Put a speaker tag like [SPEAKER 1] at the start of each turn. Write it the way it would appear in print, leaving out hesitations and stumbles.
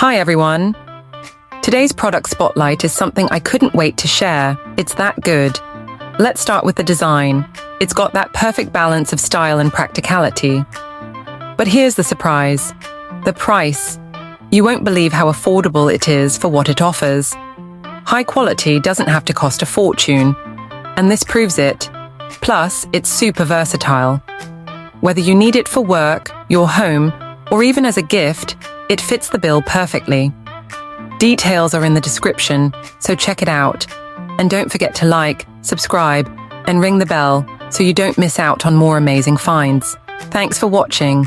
[SPEAKER 1] Hi everyone! Today's product spotlight is something I couldn't wait to share. It's that good. Let's start with the design. It's got that perfect balance of style and practicality. But here's the surprise. The price. You won't believe how affordable it is for what it offers. High quality doesn't have to cost a fortune, and this proves it. Plus, it's super versatile. Whether you need it for work, your home, or even as a gift, it fits the bill perfectly. Details are in the description, so check it out. And don't forget to like, subscribe, and ring the bell so you don't miss out on more amazing finds. Thanks for watching.